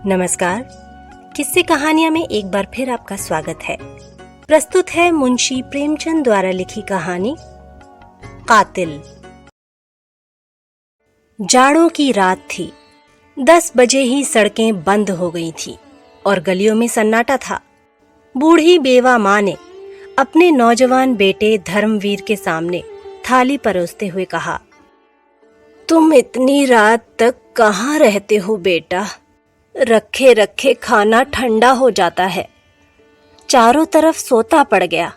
नमस्कार। किस्से कहानियां में एक बार फिर आपका स्वागत है। प्रस्तुत है मुंशी प्रेमचंद द्वारा लिखी कहानी कातिल। जाड़ों की रात थी। 10 बजे ही सड़कें बंद हो गई थी और गलियों में सन्नाटा था। बूढ़ी बेवा माँ ने अपने नौजवान बेटे धर्मवीर के सामने थाली परोसते हुए कहा, तुम इतनी रात तक कहाँ रहते हो बेटा? रखे रखे खाना ठंडा हो जाता है। चारों तरफ सोता पड़ गया।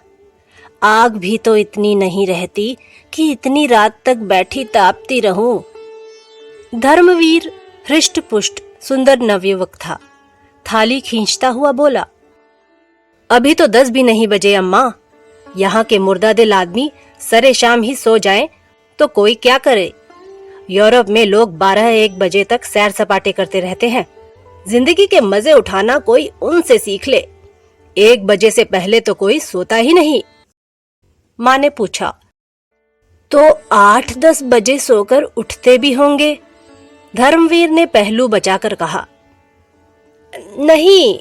आग भी तो इतनी नहीं रहती कि इतनी रात तक बैठी तापती रहूं। धर्मवीर हृष्ट पुष्ट सुंदर नवयुवक था। थाली खींचता हुआ बोला, अभी तो 10 भी नहीं बजे अम्मा। यहाँ के मुर्दा दिल आदमी सरे शाम ही सो जाएं तो कोई क्या करे। यूरोप में लोग 12-1 बजे तक सैर सपाटे करते रहते हैं। जिंदगी के मजे उठाना कोई उनसे सीख ले। 1 बजे से पहले तो कोई सोता ही नहीं। माँ ने पूछा, तो 8-10 बजे सोकर उठते भी होंगे? धर्मवीर ने पहलू बचाकर कहा, नहीं,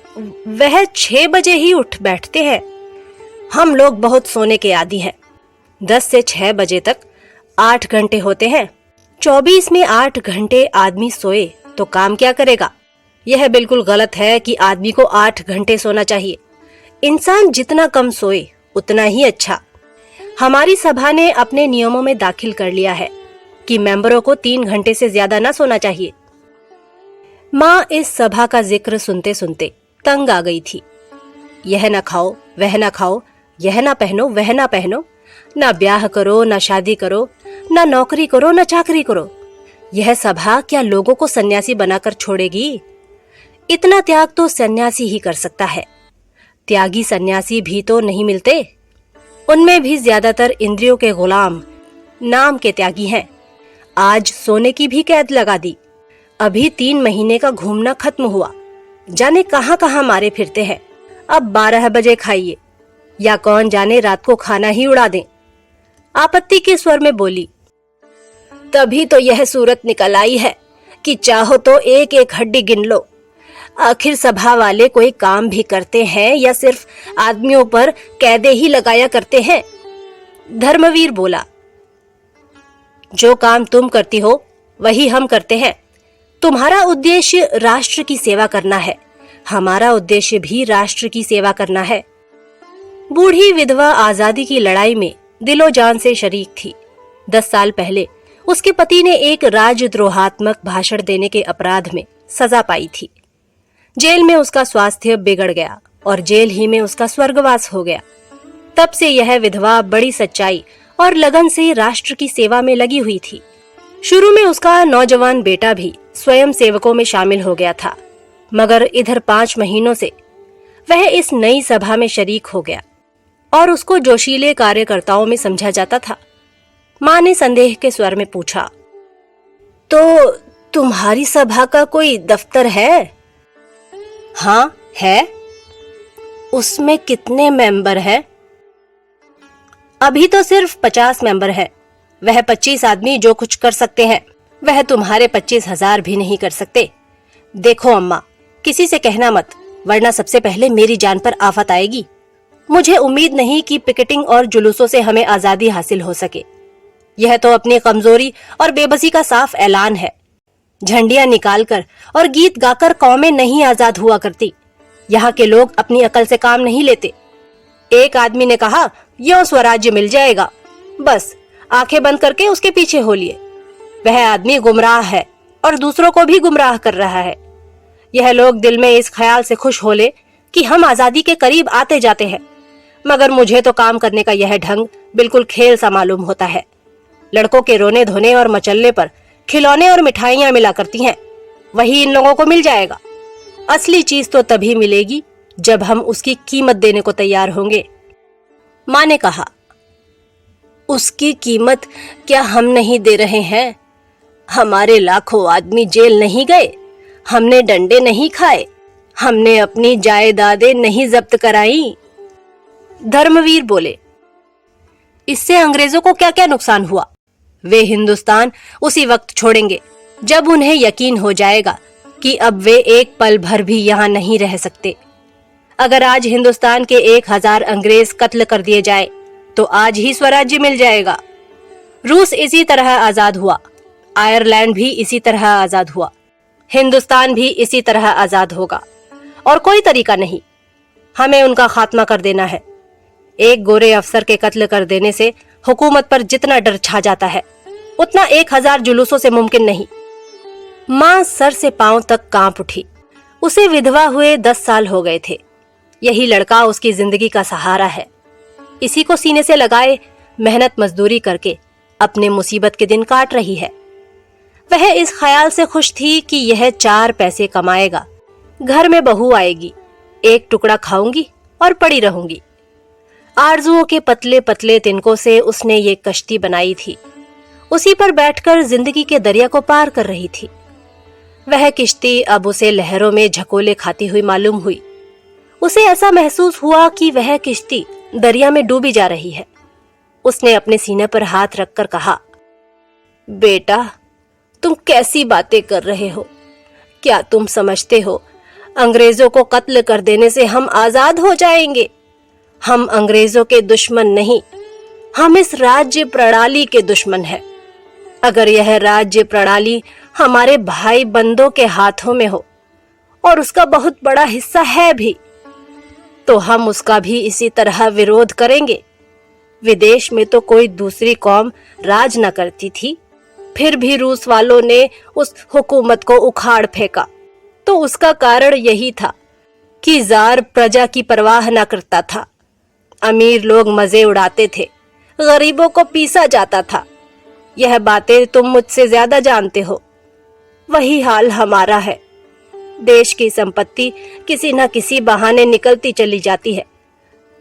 वह 6 बजे ही उठ बैठते हैं। हम लोग बहुत सोने के आदी हैं। 10 से 6 बजे तक 8 घंटे होते हैं। 24 में 8 घंटे आदमी सोए तो काम क्या करेगा? यह बिल्कुल गलत है कि आदमी को 8 घंटे सोना चाहिए। इंसान जितना कम सोए उतना ही अच्छा। हमारी सभा ने अपने नियमों में दाखिल कर लिया है कि मेंबरों को 3 घंटे से ज्यादा न सोना चाहिए। माँ इस सभा का जिक्र सुनते सुनते तंग आ गई थी। यह न खाओ, वह न खाओ, यह न पहनो, वह न पहनो, न ब्याह करो, न शादी करो, न नौकरी करो, न चाकरी करो। यह सभा क्या लोगों को सन्यासी बनाकर छोड़ेगी? इतना त्याग तो सन्यासी ही कर सकता है। त्यागी सन्यासी भी तो नहीं मिलते। उनमें भी ज्यादातर इंद्रियों के गुलाम, नाम के त्यागी हैं। आज सोने की भी कैद लगा दी। अभी 3 महीने का घूमना खत्म हुआ। जाने कहां कहां मारे फिरते हैं। अब 12 बजे खाइए, या कौन जाने रात को खाना ही उड़ा दें। आपत्ति के स्वर में बोली, तभी तो यह सूरत निकल आई है कि चाहो तो एक एक हड्डी गिन लो। आखिर सभा वाले कोई काम भी करते हैं या सिर्फ आदमियों पर कैदे ही लगाया करते हैं? धर्मवीर बोला, जो काम तुम करती हो वही हम करते हैं। तुम्हारा उद्देश्य राष्ट्र की सेवा करना है, हमारा उद्देश्य भी राष्ट्र की सेवा करना है। बूढ़ी विधवा आजादी की लड़ाई में दिलो जान से शरीक थी। 10 साल पहले उसके पति ने एक राजद्रोहात्मक भाषण देने के अपराध में सजा पाई थी। जेल में उसका स्वास्थ्य बिगड़ गया और जेल ही में उसका स्वर्गवास हो गया। तब से यह विधवा बड़ी सच्चाई और लगन से राष्ट्र की सेवा में लगी हुई थी। शुरू में उसका नौजवान बेटा भी स्वयं सेवकों में शामिल हो गया था, मगर इधर 5 महीनों से वह इस नई सभा में शरीक हो गया और उसको जोशीले कार्यकर्ताओं में समझा जाता था। माँ ने संदेह के स्वर में पूछा, तो तुम्हारी सभा का कोई दफ्तर है? हाँ है। उसमें कितने मेंबर हैं? अभी तो सिर्फ 50 मेंबर हैं। वह 25 आदमी जो कुछ कर सकते हैं वह तुम्हारे 25,000 भी नहीं कर सकते। देखो अम्मा, किसी से कहना मत, वरना सबसे पहले मेरी जान पर आफत आएगी। मुझे उम्मीद नहीं कि पिकेटिंग और जुलूसों से हमें आजादी हासिल हो सके। यह तो अपनी कमजोरी और बेबसी का साफ ऐलान है। झंडियां निकालकर और गीत गाकर कौमें नहीं आजाद हुआ करती। यहाँ के लोग अपनी अकल से काम नहीं लेते। एक आदमी ने कहा, यो स्वराज्य मिल जाएगा, बस आंखें बंद करके उसके पीछे हो लिए। वह आदमी गुमराह है और दूसरों को भी गुमराह कर रहा है। यह लोग दिल में इस ख्याल से खुश हो ले कि हम आजादी के करीब आते जाते हैं, मगर मुझे तो काम करने का यह ढंग बिल्कुल खेल सा मालूम होता है। लड़कों के रोने धोने और मचलने पर खिलौने और मिठाइयां मिला करती हैं, वही इन लोगों को मिल जाएगा। असली चीज तो तभी मिलेगी जब हम उसकी कीमत देने को तैयार होंगे। माँ ने कहा, उसकी कीमत क्या हम नहीं दे रहे हैं? हमारे लाखों आदमी जेल नहीं गए, हमने डंडे नहीं खाए, हमने अपनी जायदादें नहीं जब्त कराई। धर्मवीर बोले, इससे अंग्रेजों को क्या क्या नुकसान हुआ? वे हिंदुस्तान उसी वक्त छोड़ेंगे जब उन्हें यकीन हो जाएगा कि अब वे एक पल भर भी यहाँ नहीं रह सकते। अगर आज हिंदुस्तान के 1000 अंग्रेज कत्ल कर दिए जाए तो आज ही स्वराज्य मिल जाएगा। रूस इसी तरह आजाद हुआ, आयरलैंड भी इसी तरह आजाद हुआ, हिंदुस्तान भी इसी तरह आजाद होगा। और कोई तरीका नहीं, हमें उनका खात्मा कर देना है। एक गोरे अफसर के कत्ल कर देने से हुकूमत पर जितना डर छा जाता है उतना 1000 जुलूसों से मुमकिन नहीं। माँ सर से पांव तक कांप उठी। उसे विधवा हुए 10 साल हो गए थे। यही लड़का उसकी जिंदगी का सहारा है। इसी को सीने से लगाए मेहनत मजदूरी करके अपने मुसीबत के दिन काट रही है। वह इस ख्याल से खुश थी कि यह 4 पैसे कमाएगा, घर में बहू आएगी, एक टुकड़ा खाऊंगी और पड़ी रहूंगी। आरजुओं के पतले पतले तिनकों से उसने ये कश्ती बनाई थी। उसी पर बैठकर जिंदगी के दरिया को पार कर रही थी। वह किश्ती अब उसे लहरों में झकोले खाती हुई मालूम हुई। उसे ऐसा महसूस हुआ कि वह किश्ती दरिया में डूबी जा रही है। उसने अपने सीने पर हाथ रखकर कहा, बेटा, तुम कैसी बातें कर रहे हो? क्या तुम समझते हो अंग्रेजों को कत्ल कर देने से हम आजाद हो जाएंगे? हम अंग्रेजों के दुश्मन नहीं, हम इस राज्य प्रणाली के दुश्मन हैं। अगर यह राज्य प्रणाली हमारे भाई बंदों के हाथों में हो, और उसका बहुत बड़ा हिस्सा है भी, तो हम उसका भी इसी तरह विरोध करेंगे। विदेश में तो कोई दूसरी कौम राज न करती थी, फिर भी रूस वालों ने उस हुकूमत को उखाड़ फेंका, तो उसका कारण यही था कि जार प्रजा की परवाह न करता था। अमीर लोग मजे उड़ाते थे, गरीबों को पीसा जाता था। यह बातें तुम मुझसे ज्यादा जानते हो। वही हाल हमारा है। देश की संपत्ति किसी न किसी बहाने निकलती चली जाती है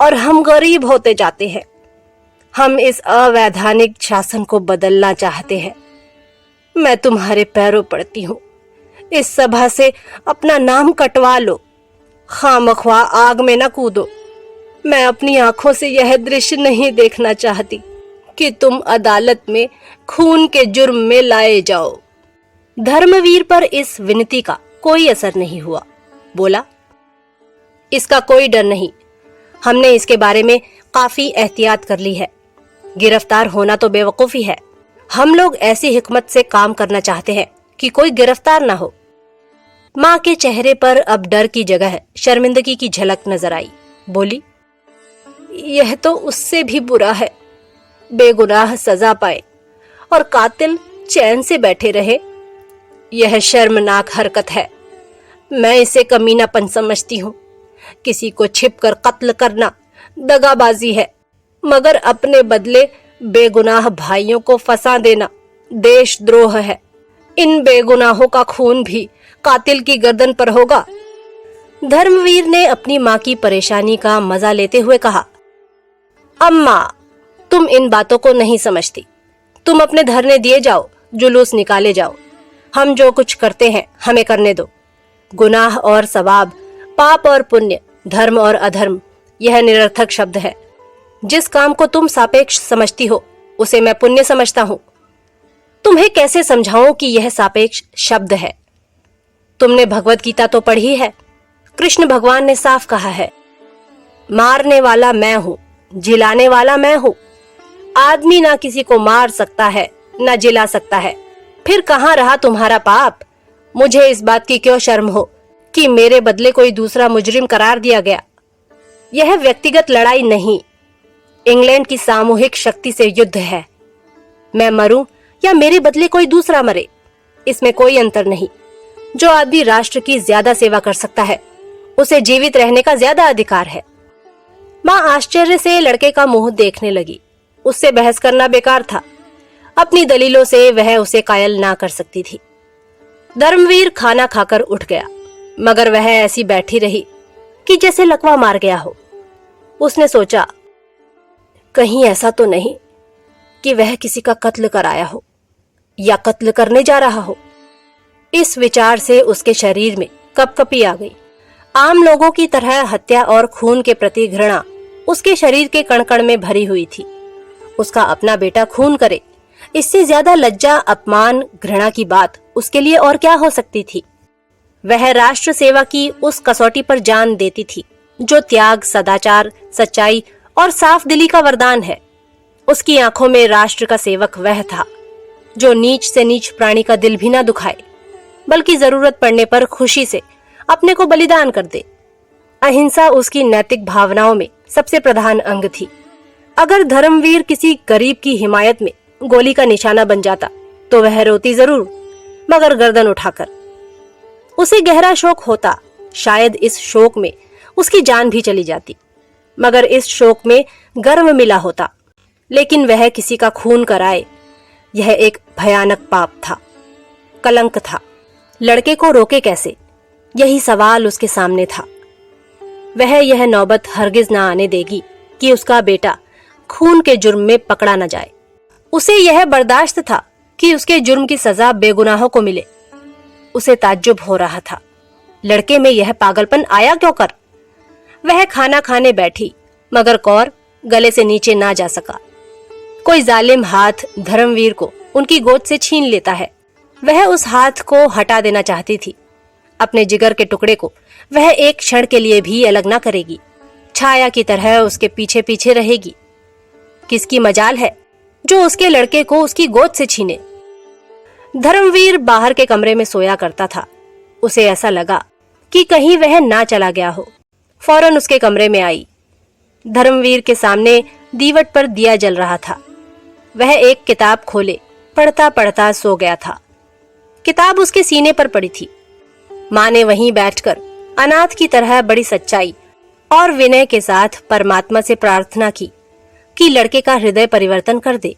और हम गरीब होते जाते हैं। हम इस अवैधानिक शासन को बदलना चाहते हैं। मैं तुम्हारे पैरों पड़ती हूँ, इस सभा से अपना नाम कटवा लो। खामख्वा आग में न कूदो। मैं अपनी आंखों से यह दृश्य नहीं देखना चाहती कि तुम अदालत में खून के जुर्म में लाए जाओ। धर्मवीर पर इस विनती का कोई असर नहीं हुआ। बोला, इसका कोई डर नहीं, हमने इसके बारे में काफी एहतियात कर ली है। गिरफ्तार होना तो बेवकूफी है। हम लोग ऐसी हिकमत से काम करना चाहते हैं कि कोई गिरफ्तार ना हो। माँ के चेहरे पर अब डर की जगह शर्मिंदगी की झलक नजर आई। बोली, यह तो उससे भी बुरा है। बेगुनाह सजा पाए और कातिल चैन से बैठे रहे। यह शर्मनाक हरकत है। मैं इसे कमीनापन समझती हूँ। किसी को छिपकर कत्ल करना दगाबाजी है, मगर अपने बदले बेगुनाह भाइयों को फंसा देना देशद्रोह है। इन बेगुनाहों का खून भी कातिल की गर्दन पर होगा। धर्मवीर ने अपनी माँ की परेशानी का मजा लेते हुए कहा, अम्मा, तुम इन बातों को नहीं समझती। तुम अपने धरने दिए जाओ, जुलूस निकाले जाओ। हम जो कुछ करते हैं हमें करने दो। गुनाह और सवाब, पाप और पुण्य, धर्म और अधर्म, यह निरर्थक शब्द है। जिस काम को तुम सापेक्ष समझती हो उसे मैं पुण्य समझता हूँ। तुम्हें कैसे समझाऊं कि यह सापेक्ष शब्द है? तुमने भगवत गीता तो पढ़ी है। कृष्ण भगवान ने साफ कहा है, मारने वाला मैं हूँ, जिलाने वाला मैं हूँ। आदमी ना किसी को मार सकता है ना जिला सकता है। फिर कहाँ रहा तुम्हारा पाप? मुझे इस बात की क्यों शर्म हो कि मेरे बदले कोई दूसरा मुजरिम करार दिया गया। यह व्यक्तिगत लड़ाई नहीं, इंग्लैंड की सामूहिक शक्ति से युद्ध है। मैं मरूं या मेरे बदले कोई दूसरा मरे, इसमें कोई अंतर नहीं। जो आदमी राष्ट्र की ज्यादा सेवा कर सकता है उसे जीवित रहने का ज्यादा अधिकार है। माँ आश्चर्य से लड़के का मुंह देखने लगी। उससे बहस करना बेकार था। अपनी दलीलों से वह उसे कायल ना कर सकती थी। धर्मवीर खाना खाकर उठ गया, मगर वह ऐसी बैठी रही कि जैसे लकवा मार गया हो। उसने सोचा, कहीं ऐसा तो नहीं कि वह किसी का कत्ल कराया हो या कत्ल करने जा रहा हो। इस विचार से उसके शरीर में कपकपी आ गई। आम लोगों की तरह हत्या और खून के प्रति घृणा उसके शरीर के कण-कण में भरी हुई थी। उसका अपना बेटा खून करे, इससे ज्यादा लज्जा, अपमान, घृणा की बात उसके लिए और क्या हो सकती थी। वह राष्ट्र सेवा की उस कसौटी पर जान देती थी जो त्याग, सदाचार, सच्चाई और साफ दिली का वरदान है। उसकी आंखों में राष्ट्र का सेवक वह था जो नीच से नीच प्राणी का दिल भी ना दुखाए, बल्कि जरूरत पड़ने पर खुशी से अपने को बलिदान कर दे। अहिंसा उसकी नैतिक भावनाओं में सबसे प्रधान अंग थी। अगर धर्मवीर किसी गरीब की हिमायत में गोली का निशाना बन जाता तो वह रोती जरूर, मगर गर्दन उठाकर। उसे गहरा शोक होता, शायद इस शोक में उसकी जान भी चली जाती, मगर इस शोक में गर्व मिला होता। लेकिन वह किसी का खून कराए, यह एक भयानक पाप था, कलंक था। लड़के को रोके कैसे, यही सवाल उसके सामने था। वह यह नौबत हरगिज ना आने देगी कि उसका बेटा खून के जुर्म में पकड़ा न जाए। उसे यह बर्दाश्त था कि उसके जुर्म की सजा बेगुनाहों को मिले। उसे ताज्जुब हो रहा था, लड़के में यह पागलपन आया क्यों कर। वह खाना खाने बैठी, मगर कौर गले से नीचे ना जा सका। कोई जालिम हाथ धर्मवीर को उनकी गोद से छीन लेता है। वह उस हाथ को हटा देना चाहती थी। अपने जिगर के टुकड़े को वह एक क्षण के लिए भी अलग ना करेगी, छाया की तरह उसके पीछे पीछे रहेगी। किसकी मजाल है जो उसके लड़के को उसकी गोद से छीने। धर्मवीर बाहर के कमरे में सोया करता था। उसे ऐसा लगा कि कहीं वह ना चला गया हो। फौरन उसके कमरे में आई। धर्मवीर के सामने दीवट पर दिया जल रहा था। वह एक किताब खोले पढ़ता पढ़ता सो गया था। किताब उसके सीने पर पड़ी थी। माँ ने वहीं बैठकर अनाथ की तरह बड़ी सच्चाई और विनय के साथ परमात्मा से प्रार्थना की कि लड़के का हृदय परिवर्तन कर दे।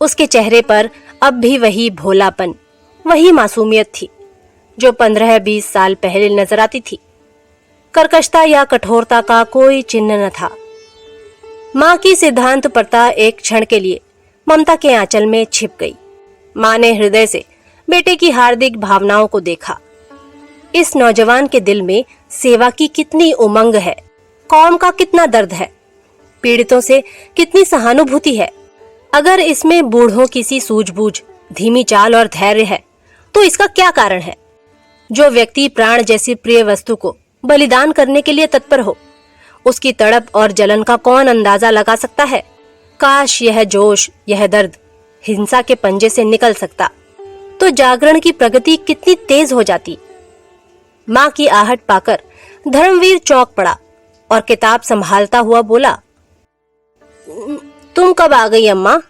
उसके चेहरे पर अब भी वही भोलापन, वही मासूमियत थी जो 15-20 साल पहले नजर आती थी। कर्कशता या कठोरता का कोई चिन्ह न था। माँ की सिद्धांतपरता एक क्षण के लिए ममता के आंचल में छिप गई। माँ ने हृदय से बेटे की हार्दिक भावनाओं को देखा। इस नौजवान के दिल में सेवा की कितनी उमंग है, कौम का कितना दर्द है, पीड़ितों से कितनी सहानुभूति है। अगर इसमें बूढ़ों की सी सूझबूझ, धीमी चाल और धैर्य है तो इसका क्या कारण है। जो व्यक्ति प्राण जैसी प्रिय वस्तु को बलिदान करने के लिए तत्पर हो, उसकी तड़प और जलन का कौन अंदाजा लगा सकता है। काश यह जोश, यह दर्द हिंसा के पंजे से निकल सकता तो जागरण की प्रगति कितनी तेज हो जाती। माँ की आहट पाकर धर्मवीर चौंक पड़ा और किताब संभालता हुआ बोला, तुम कब आ गई अम्मा?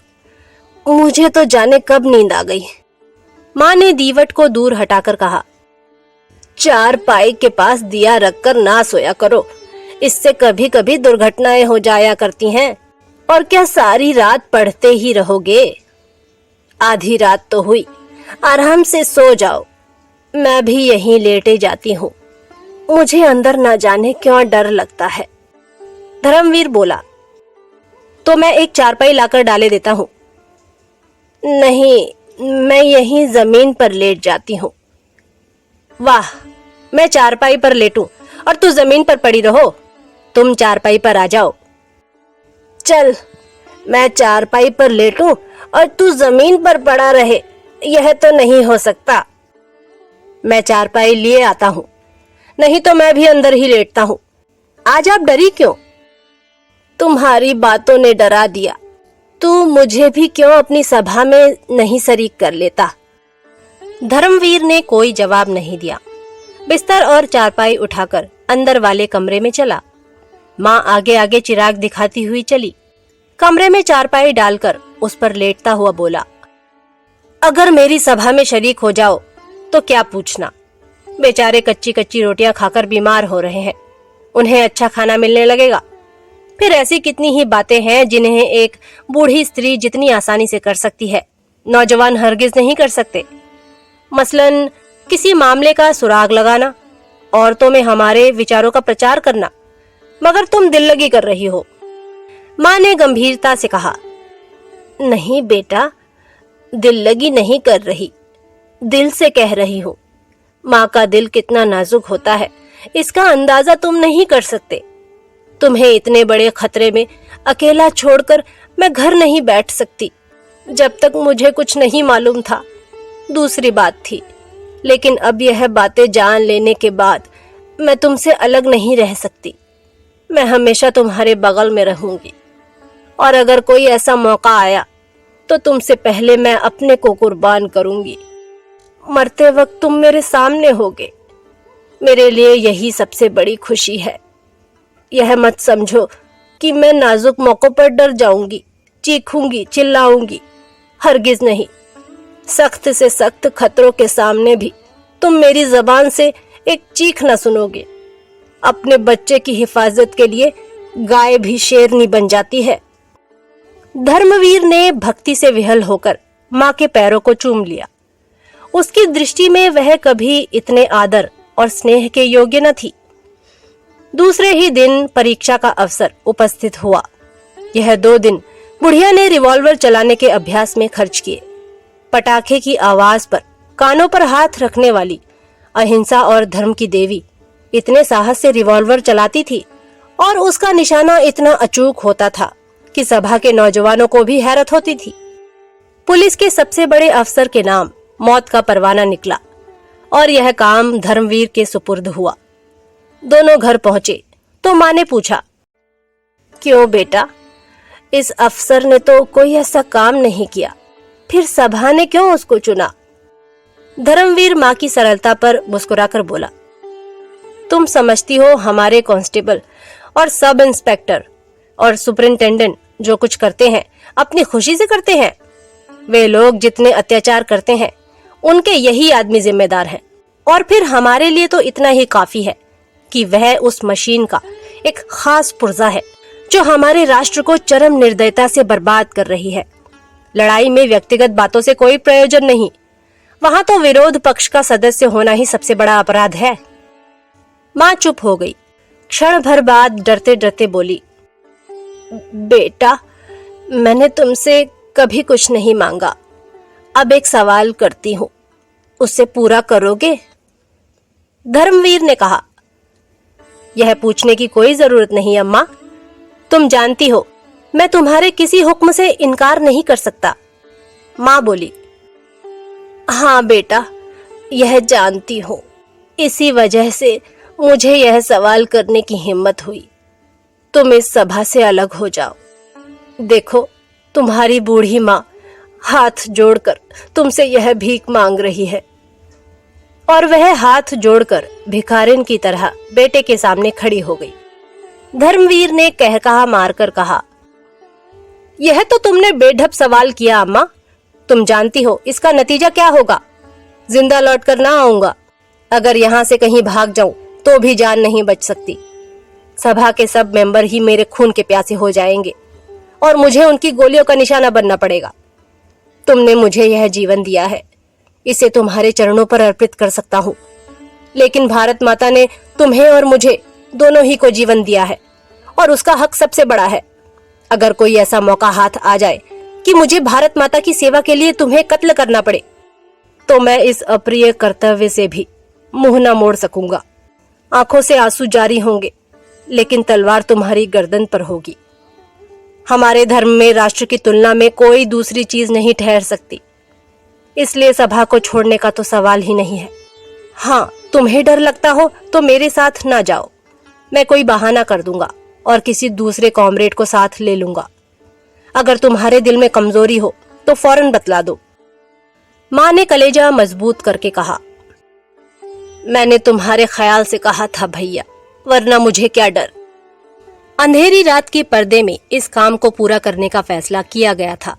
मुझे तो जाने कब नींद आ गई। माँ ने दीवट को दूर हटाकर कहा, चारपाई के पास दिया रखकर ना सोया करो, इससे कभी कभी दुर्घटनाएं हो जाया करती हैं। और क्या सारी रात पढ़ते ही रहोगे? आधी रात तो हुई, आराम से सो जाओ। मैं भी यहीं लेटे जाती हूँ, मुझे अंदर न जाने क्यों डर लगता है। धर्मवीर बोला, तो मैं एक चारपाई लाकर डाले देता हूँ। नहीं, मैं यहीं जमीन पर लेट जाती हूँ। वाह, मैं चारपाई पर लेटूं और तू जमीन पर पड़ी रहो। तुम चारपाई पर आ जाओ। चल, मैं चारपाई पर लेटूं और तू जमीन पर पड़ा रहे, यह तो नहीं हो सकता। मैं चारपाई लिए आता हूँ, नहीं तो मैं भी अंदर ही लेटता हूँ। आज आप डरी क्यों? तुम्हारी बातों ने डरा दिया। तू मुझे भी क्यों अपनी सभा में नहीं शरीक कर लेता? धर्मवीर ने कोई जवाब नहीं दिया। बिस्तर और चारपाई उठाकर अंदर वाले कमरे में चला। माँ आगे आगे चिराग दिखाती हुई चली। कमरे में चारपाई डालकर उस पर लेटता हुआ बोला, अगर मेरी सभा में शरीक हो जाओ तो क्या पूछना। बेचारे कच्ची कच्ची रोटियां खाकर बीमार हो रहे हैं, उन्हें अच्छा खाना मिलने लगेगा। फिर ऐसी कितनी ही बातें हैं जिन्हें एक बूढ़ी स्त्री जितनी आसानी से कर सकती है, नौजवान हरगिज नहीं कर सकते। मसलन किसी मामले का सुराग लगाना, औरतों में हमारे विचारों का प्रचार करना। मगर तुम दिल लगी कर रही हो। माँ ने गंभीरता से कहा, नहीं बेटा, दिल लगी नहीं कर रही, दिल से कह रही हूँ। माँ का दिल कितना नाजुक होता है, इसका अंदाजा तुम नहीं कर सकते। तुम्हें इतने बड़े खतरे में अकेला छोड़कर मैं घर नहीं बैठ सकती। जब तक मुझे कुछ नहीं मालूम था। दूसरी बात थी, लेकिन अब यह बातें जान लेने के बाद मैं तुमसे अलग नहीं रह सकती। मैं हमेशा तुम्हारे बगल में रहूंगी और अगर कोई ऐसा मौका आया तो तुमसे पहले मैं अपने को कुर्बान करूंगी। मरते वक्त तुम मेरे सामने होगे। मेरे लिए यही सबसे बड़ी खुशी है। यह मत समझो कि मैं नाजुक मौकों पर डर जाऊंगी, चीखूंगी, चिल्लाऊंगी। हरगिज नहीं। सख्त से सख्त खतरों के सामने भी तुम मेरी जबान से एक चीख न सुनोगे। अपने बच्चे की हिफाजत के लिए गाय भी शेरनी बन जाती है। धर्मवीर ने भक्ति से विहल होकर माँ के पैरों को चूम लिया। उसकी दृष्टि में वह कभी इतने आदर और स्नेह के योग्य न थी। दूसरे ही दिन परीक्षा का अवसर उपस्थित हुआ। यह 2 दिन बुढ़िया ने रिवॉल्वर चलाने के अभ्यास में खर्च किए। पटाखे की आवाज पर कानों पर हाथ रखने वाली अहिंसा और धर्म की देवी इतने साहस से रिवॉल्वर चलाती थी और उसका निशाना इतना अचूक होता था कि सभा के नौजवानों को भी हैरत होती थी। पुलिस के सबसे बड़े अफसर के नाम मौत का परवाना निकला और यह काम धर्मवीर के सुपुर्द हुआ। दोनों घर पहुंचे तो माँ ने पूछा, क्यों बेटा, इस अफसर ने तो कोई ऐसा काम नहीं किया, फिर सभा ने क्यों उसको चुना? धर्मवीर माँ की सरलता पर मुस्कुराकर बोला, तुम समझती हो हमारे कांस्टेबल और सब इंस्पेक्टर और सुपरिंटेंडेंट जो कुछ करते हैं अपनी खुशी से करते हैं। वे लोग जितने अत्याचार करते हैं उनके यही आदमी जिम्मेदार हैं। और फिर हमारे लिए तो इतना ही काफी है कि वह उस मशीन का एक खास पुर्जा है जो हमारे राष्ट्र को चरम निर्दयता से बर्बाद कर रही है। लड़ाई में व्यक्तिगत बातों से कोई प्रयोजन नहीं। वहां तो विरोध पक्ष का सदस्य होना ही सबसे बड़ा अपराध है। माँ चुप हो गई। क्षण भर बाद डरते डरते बोली, बेटा, मैंने तुमसे कभी कुछ नहीं मांगा। अब एक सवाल करती हूँ, उससे पूरा करोगे? धर्मवीर ने कहा, यह पूछने की कोई जरूरत नहीं अम्मा। तुम जानती हो मैं तुम्हारे किसी हुक्म से इनकार नहीं कर सकता। माँ बोली, हाँ बेटा, यह जानती हूँ। इसी वजह से मुझे यह सवाल करने की हिम्मत हुई। तुम इस सभा से अलग हो जाओ। देखो, तुम्हारी बूढ़ी माँ हाथ जोड़कर तुमसे यह भीख मांग रही है। और वह हाथ जोड़कर भिखारिन की तरह बेटे के सामने खड़ी हो गई। धर्मवीर ने कहकहा मारकर कहा, यह तो तुमने बेढप सवाल किया अम्मा। तुम जानती हो इसका नतीजा क्या होगा। जिंदा लौटकर ना आऊंगा। अगर यहाँ से कहीं भाग जाऊं तो भी जान नहीं बच सकती। सभा के सब मेंबर ही मेरे खून के प्यासे हो जाएंगे और मुझे उनकी गोलियों का निशाना बनना पड़ेगा। तुमने मुझे यह जीवन दिया है, इसे तुम्हारे चरणों पर अर्पित कर सकता हूँ। लेकिन भारत माता ने तुम्हें और मुझे दोनों ही को जीवन दिया है और उसका हक सबसे बड़ा है। अगर कोई ऐसा मौका हाथ आ जाए कि मुझे भारत माता की सेवा के लिए तुम्हें कत्ल करना पड़े तो मैं इस अप्रिय कर्तव्य से भी मुंह न मोड़ सकूंगा। आंखों से आंसू जारी होंगे, लेकिन तलवार तुम्हारी गर्दन पर होगी। हमारे धर्म में राष्ट्र की तुलना में कोई दूसरी चीज नहीं ठहर सकती, इसलिए सभा को छोड़ने का तो सवाल ही नहीं है। हाँ, तुम्हें डर लगता हो तो मेरे साथ ना जाओ। मैं कोई बहाना कर दूंगा और किसी दूसरे कॉमरेड को साथ ले लूंगा। अगर तुम्हारे दिल में कमजोरी हो तो फौरन बतला दो। माँ ने कलेजा मजबूत करके कहा, मैंने तुम्हारे ख्याल से कहा था भैया, वरना मुझे क्या डर। अंधेरी रात के पर्दे में इस काम को पूरा करने का फैसला किया गया था।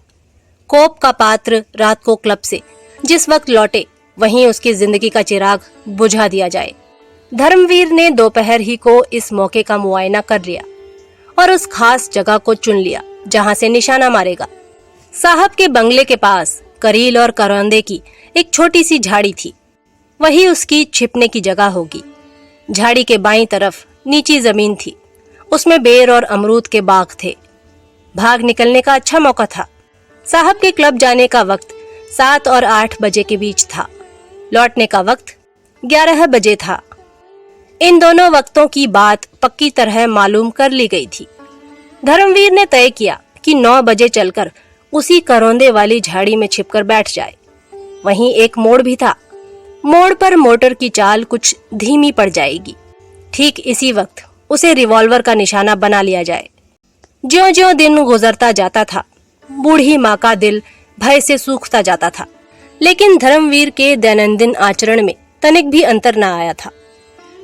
कोप का पात्र रात को क्लब से जिस वक्त लौटे वहीं उसकी जिंदगी का चिराग बुझा दिया जाए। धर्मवीर ने दोपहर ही को इस मौके का मुआयना कर लिया और उस खास जगह को चुन लिया जहां से निशाना मारेगा। साहब के बंगले के पास करील और करौंदे की एक छोटी सी झाड़ी थी, वही उसकी छिपने की जगह होगी। झाड़ी के बाईं तरफ नीची जमीन थी, उसमें बेर और अमरूद के बाग थे। भाग निकलने का अच्छा मौका था। साहब के क्लब जाने का वक्त 7 और 8 बजे के बीच था। लौटने का वक्त 11 बजे था। इन दोनों वक्तों की बात पक्की तरह मालूम कर ली गई थी। धर्मवीर ने तय किया कि 9 बजे चलकर उसी करौंदे वाली झाड़ी में छिपकर बैठ जाए। वहीं एक मोड़ भी था। मोड़ पर मोटर की चाल कुछ धीमी पड़ जाएगी। ठीक इसी वक्त उसे रिवॉल्वर का निशाना बना लिया जाए। ज्यों-ज्यों दिन गुजरता जाता था, बूढ़ी माँ का दिल भय से सूखता जाता था। लेकिन धर्मवीर के दैनंदिन आचरण में तनिक भी अंतर न आया था।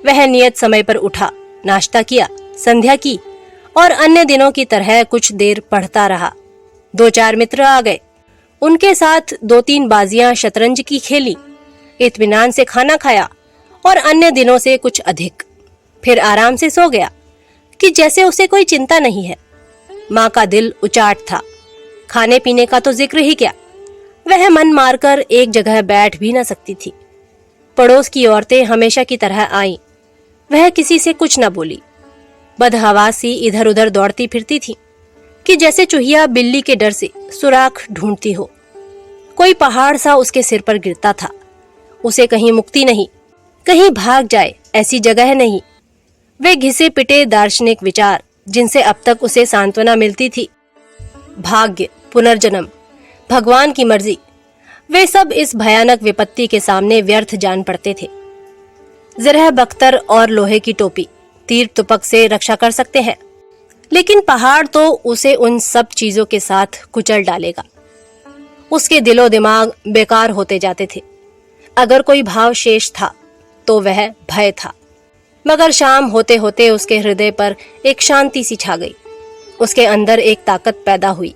वह नियत समय पर उठा, नाश्ता किया, संध्या की और अन्य दिनों की तरह कुछ देर पढ़ता रहा। 2-4 मित्र आ गए, उनके साथ 2-3 बाजियां शतरंज की खेली, इत्मीनान से खाना खाया और अन्य दिनों से कुछ अधिक। फिर आराम से सो गया कि जैसे उसे कोई चिंता नहीं है। माँ का दिल उचाट था, खाने पीने का तो जिक्र ही क्या। वह मन मारकर एक जगह बैठ भी न सकती थी। पड़ोस की औरतें हमेशा की तरह आईं, वह किसी से कुछ न बोली। बदहवास सी इधर उधर दौड़ती फिरती थी कि जैसे चूहिया बिल्ली के डर से सुराख ढूंढती हो। कोई पहाड़ सा उसके सिर पर गिरता था। उसे कहीं मुक्ति नहीं, कहीं भाग जाए ऐसी जगह नहीं। वे घिसे पिटे दार्शनिक विचार जिनसे अब तक उसे सांत्वना मिलती थी, भाग्य, पुनर्जन्म, भगवान की मर्जी, वे सब इस भयानक विपत्ति के सामने व्यर्थ जान पड़ते थे। ज़रह बख्तर और लोहे की टोपी तीर तुपक से रक्षा कर सकते हैं, लेकिन पहाड़ तो उसे उन सब चीजों के साथ कुचल डालेगा। उसके दिलो दिमाग बेकार होते जाते थे। अगर कोई भाव शेष था तो वह भय था। मगर शाम होते होते उसके हृदय पर एक शांति सी छा गई। उसके अंदर एक ताकत पैदा हुई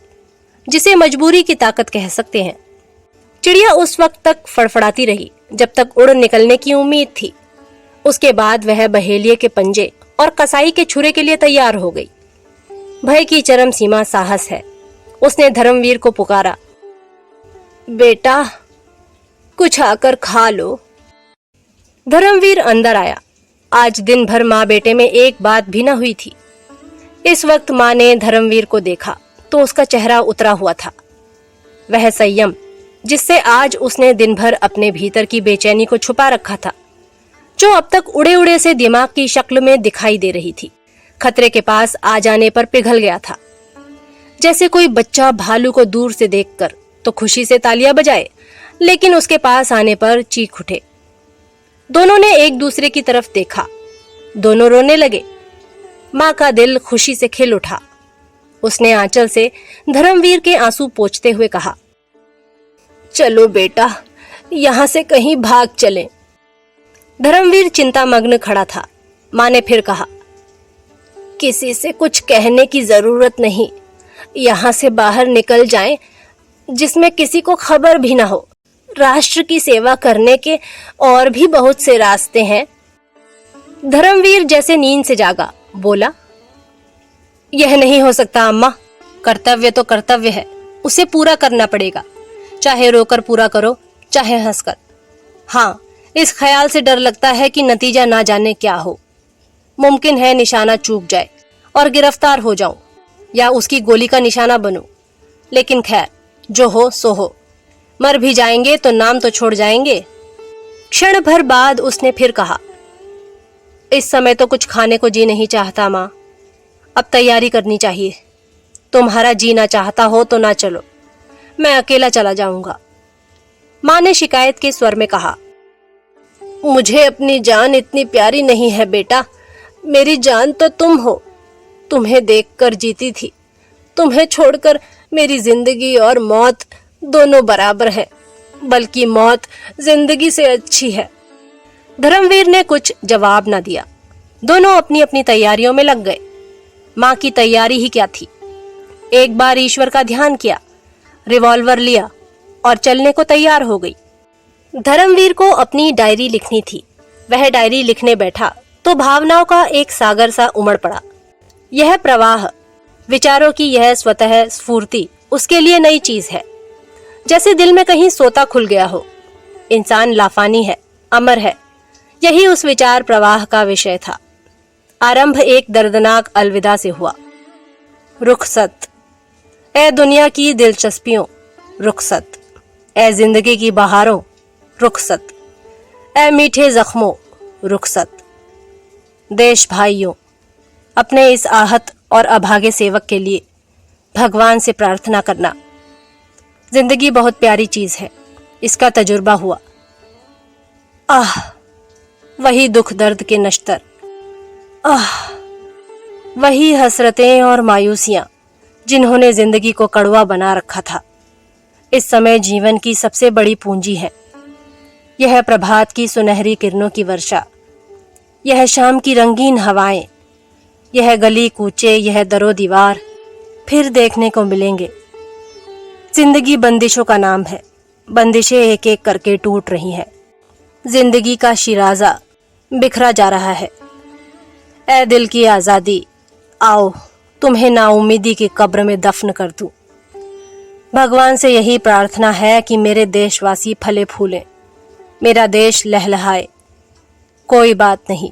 जिसे मजबूरी की ताकत कह सकते हैं। चिड़िया उस वक्त तक फड़फड़ाती रही जब तक उड़ निकलने की उम्मीद थी। उसके बाद वह बहेलिये के पंजे और कसाई के छुरे के लिए तैयार हो गई। भय की चरम सीमा साहस है। उसने धर्मवीर को पुकारा, बेटा कुछ आकर खा लो। धर्मवीर अंदर आया। आज दिन भर माँ बेटे में एक बात भी न हुई थी। इस वक्त माँ ने धर्मवीर को देखा तो उसका चेहरा उतरा हुआ था। वह संयम जिससे आज उसने दिन भर अपने भीतर की बेचैनी को छुपा रखा था, जो अब तक उड़े उड़े से दिमाग की शक्ल में दिखाई दे रही थी, खतरे के पास आ जाने पर पिघल गया था। जैसे कोई बच्चा भालू को दूर से देखकर तो खुशी से तालियां बजाए, लेकिन उसके पास आने पर चीख उठे। दोनों ने एक दूसरे की तरफ देखा, दोनों रोने लगे। माँ का दिल खुशी से खिल उठा। उसने आंचल से धर्मवीर के आंसू पोंछते हुए कहा, चलो बेटा, यहां से कहीं भाग चलें। धर्मवीर चिंतामग्न खड़ा था। माँ ने फिर कहा, किसी से कुछ कहने की जरूरत नहीं, यहाँ से बाहर निकल जाएं, जिसमें किसी को खबर भी ना हो। राष्ट्र की सेवा करने के और भी बहुत से रास्ते हैं। धर्मवीर जैसे नींद से जागा, बोला, यह नहीं हो सकता अम्मा। कर्तव्य तो कर्तव्य है, उसे पूरा करना पड़ेगा, चाहे रोकर पूरा करो, चाहे हंसकर। हाँ, इस ख्याल से डर लगता है कि नतीजा ना जाने क्या हो। मुमकिन है निशाना चूक जाए और गिरफ्तार हो जाऊं या उसकी गोली का निशाना बनूं। लेकिन खैर, जो हो सो हो। मर भी जाएंगे तो नाम तो छोड़ जाएंगे। क्षण भर बाद उसने फिर कहा, इस समय तो कुछ खाने को जी नहीं चाहता माँ, अब तैयारी करनी चाहिए। तुम्हारा जीना चाहता हो तो ना चलो, मैं अकेला चला जाऊंगा। माँ ने शिकायत के स्वर में कहा, मुझे अपनी जान इतनी प्यारी नहीं है बेटा, मेरी जान तो तुम हो। तुम्हें देखकर जीती थी, तुम्हें छोड़कर मेरी जिंदगी और मौत दोनों बराबर है, बल्कि मौत जिंदगी से अच्छी है। धर्मवीर ने कुछ जवाब न दिया। दोनों अपनी अपनी तैयारियों में लग गए। माँ की तैयारी ही क्या थी। एक बार ईश्वर का ध्यान किया, रिवॉल्वर लिया और चलने को तैयार हो गई। धर्मवीर को अपनी डायरी लिखनी थी। वह डायरी लिखने बैठा तो भावनाओं का एक सागर सा उमड़ पड़ा। यह प्रवाह, विचारों की यह स्वतः स्फूर्ति उसके लिए नई चीज है। जैसे दिल में कहीं सोता खुल गया हो। इंसान लाफानी है, अमर है। यही उस विचार प्रवाह का विषय था। आरंभ एक दर्दनाक अलविदा से हुआ। रुखसत, ए दुनिया की दिलचस्पियों, रुखसत। ए जिंदगी की बहारों, रुखसत। ए मीठे जख्मों, रुखसत। देश भाइयों, अपने इस आहत और अभागे सेवक के लिए भगवान से प्रार्थना करना। जिंदगी बहुत प्यारी चीज है, इसका तजुर्बा हुआ। आह, वही दुख दर्द के नश्तर। आह, वही हसरतें और मायूसियां जिन्होंने जिंदगी को कड़वा बना रखा था। इस समय जीवन की सबसे बड़ी पूंजी है यह प्रभात की सुनहरी किरणों की वर्षा, यह शाम की रंगीन हवाएं, यह गली कूचे, यह दरो दीवार फिर देखने को मिलेंगे। जिंदगी बंदिशों का नाम है, बंदिशें एक एक करके टूट रही हैं। जिंदगी का शिराजा बिखरा जा रहा है। ऐ दिल की आजादी, आओ तुम्हें नाउमीदी की कब्र में दफन कर दूं। भगवान से यही प्रार्थना है कि मेरे देशवासी फले फूलें, मेरा देश लहलहाए। कोई बात नहीं,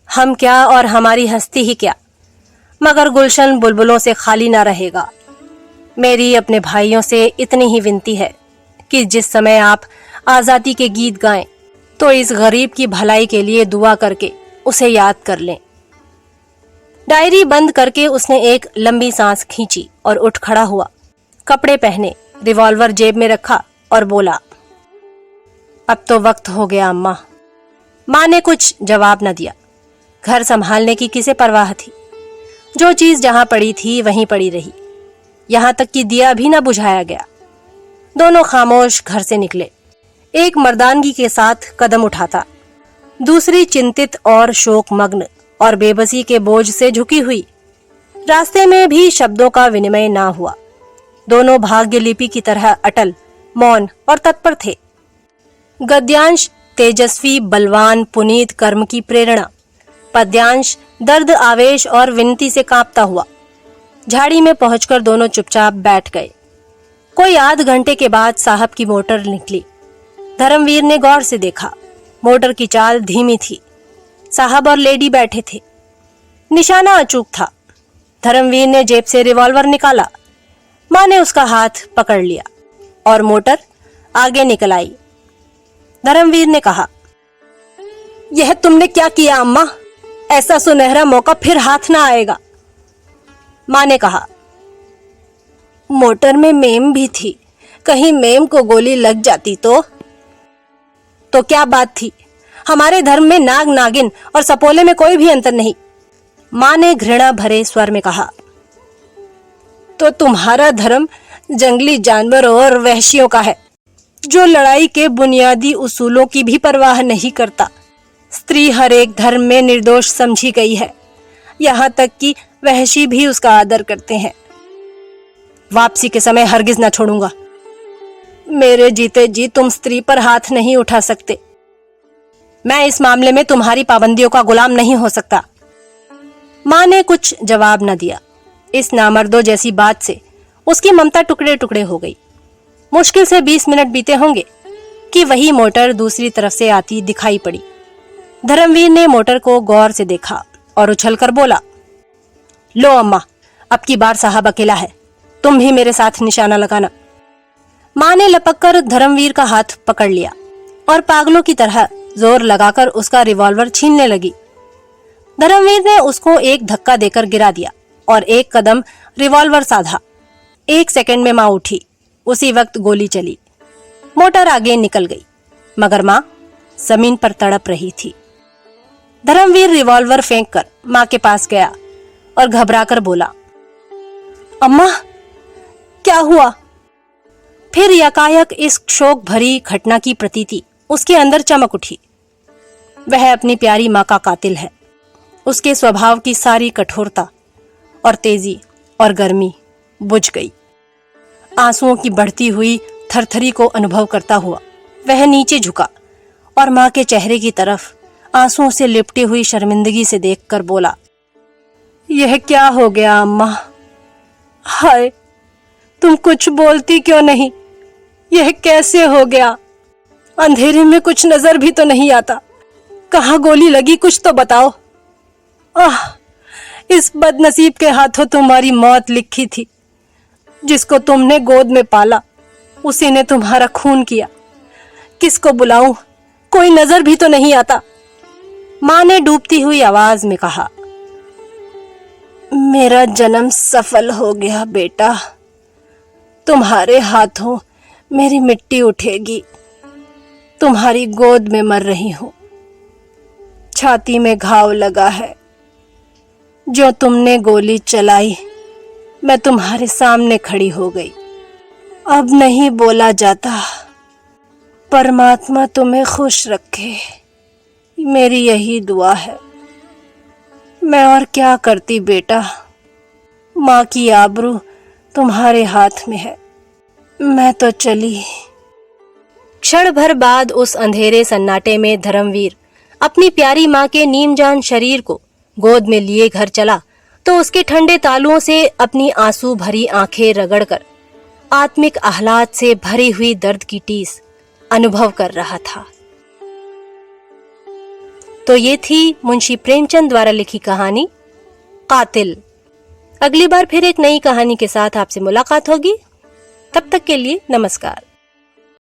हम क्या और हमारी हस्ती ही क्या, मगर गुलशन बुलबुलों से खाली ना रहेगा। मेरी अपने भाइयों से इतनी ही विनती है कि जिस समय आप आजादी के गीत गाएं तो इस गरीब की भलाई के लिए दुआ करके उसे याद कर लें। डायरी बंद करके उसने एक लंबी सांस खींची और उठ खड़ा हुआ। कपड़े पहने, रिवॉल्वर जेब में रखा और बोला, अब तो वक्त हो गया अम्मा। माँ ने कुछ जवाब न दिया। घर संभालने की किसे परवाह थी। जो चीज जहां पड़ी थी वहीं पड़ी रही, यहां तक कि दिया भी न बुझाया गया। दोनों खामोश घर से निकले। एक मर्दानगी के साथ कदम उठाता, दूसरी चिंतित और शोकमग्न और बेबसी के बोझ से झुकी हुई। रास्ते में भी शब्दों का विनिमय ना हुआ। दोनों भाग्य लिपि की तरह अटल, मौन और तत्पर थे। गद्यांश तेजस्वी, बलवान, पुनीत कर्म की प्रेरणा, पद्यांश दर्द, आवेश और विनती से कांपता हुआ। झाड़ी में पहुंचकर दोनों चुपचाप बैठ गए। कोई आध घंटे के बाद साहब की मोटर निकली। धर्मवीर ने गौर से देखा। मोटर की चाल धीमी थी। साहब और लेडी बैठे थे। निशाना अचूक था। धर्मवीर ने जेब से रिवॉल्वर निकाला। माँ ने उसका हाथ पकड़ लिया और मोटर आगे निकल आई। धर्मवीर ने कहा, यह तुमने क्या किया अम्मा? ऐसा सुनहरा मौका फिर हाथ ना आएगा। माँ ने कहा, मोटर में मेम भी थी, कहीं मेम को गोली लग जाती तो क्या बात थी? हमारे धर्म में नाग, नागिन और सपोले में कोई भी अंतर नहीं। माँ ने घृणा भरे स्वर में कहा, तो तुम्हारा धर्म जंगली जानवरों और वहशियों का है, जो लड़ाई के बुनियादी उसूलों की भी परवाह नहीं करता। स्त्री हर एक धर्म में निर्दोष समझी गई है, यहाँ तक कि वहशी भी उसका आदर करते हैं। वापसी के समय हरगिज ना छोड़ूंगा। मेरे जीते जी तुम स्त्री पर हाथ नहीं उठा सकते। मैं इस मामले में तुम्हारी पाबंदियों का गुलाम नहीं हो सकता। माँ ने कुछ जवाब न दिया। इस नामर्दों जैसी बात से उसकी ममता टुकड़े टुकड़े हो गई। मुश्किल से 20 मिनट बीते होंगे कि वही मोटर दूसरी तरफ से आती दिखाई पड़ी। धर्मवीर ने मोटर को गौर से देखा और उछलकर बोला, लो अम्मा, अब की बार साहब अकेला है, तुम भी मेरे साथ निशाना लगाना। माँ ने लपककर धर्मवीर का हाथ पकड़ लिया और पागलों की तरह जोर लगाकर उसका रिवॉल्वर छीनने लगी। धर्मवीर ने उसको एक धक्का देकर गिरा दिया और एक कदम रिवॉल्वर साधा। 1 सेकंड में माँ उठी। उसी वक्त गोली चली। मोटर आगे निकल गई, मगर माँ जमीन पर तड़प रही थी। धर्मवीर रिवॉल्वर फेंककर माँ के पास गया और घबराकर बोला, अम्मा क्या हुआ? फिर यकायक इस शोक भरी घटना की प्रतीति उसके अंदर चमक उठी। वह अपनी प्यारी माँ का कातिल है। उसके स्वभाव की सारी कठोरता और तेजी और गर्मी बुझ गई। आंसुओं की बढ़ती हुई थरथरी को अनुभव करता हुआ वह नीचे झुका और माँ के चेहरे की तरफ आंसुओं से लिपटी हुई शर्मिंदगी से देखकर बोला, यह क्या हो गया अम्मा? हाय, तुम कुछ बोलती क्यों नहीं? यह कैसे हो गया? अंधेरे में कुछ नजर भी तो नहीं आता। कहाँ गोली लगी, कुछ तो बताओ। आह, इस बदनसीब के हाथों तुम्हारी मौत लिखी थी। जिसको तुमने गोद में पाला उसी ने तुम्हारा खून किया। किसको बुलाऊं? कोई नजर भी तो नहीं आता। माँ ने डूबती हुई आवाज में कहा, मेरा जन्म सफल हो गया बेटा। तुम्हारे हाथों मेरी मिट्टी उठेगी। तुम्हारी गोद में मर रही हूं। छाती में घाव लगा है। जो तुमने गोली चलाई, मैं तुम्हारे सामने खड़ी हो गई। अब नहीं बोला जाता। परमात्मा तुम्हें खुश रखे, मेरी यही दुआ है। मैं और क्या करती बेटा, माँ की आबरू तुम्हारे हाथ में है। मैं तो चली। क्षण भर बाद उस अंधेरे सन्नाटे में धर्मवीर अपनी प्यारी माँ के नीमजान शरीर को गोद में लिए घर चला तो उसके ठंडे तालुओं से अपनी आंसू भरी आंखें रगड़कर आत्मिक आह्लाद से भरी हुई दर्द की टीस अनुभव कर रहा था। तो ये थी मुंशी प्रेमचंद द्वारा लिखी कहानी कातिल। अगली बार फिर एक नई कहानी के साथ आपसे मुलाकात होगी। तब तक के लिए नमस्कार।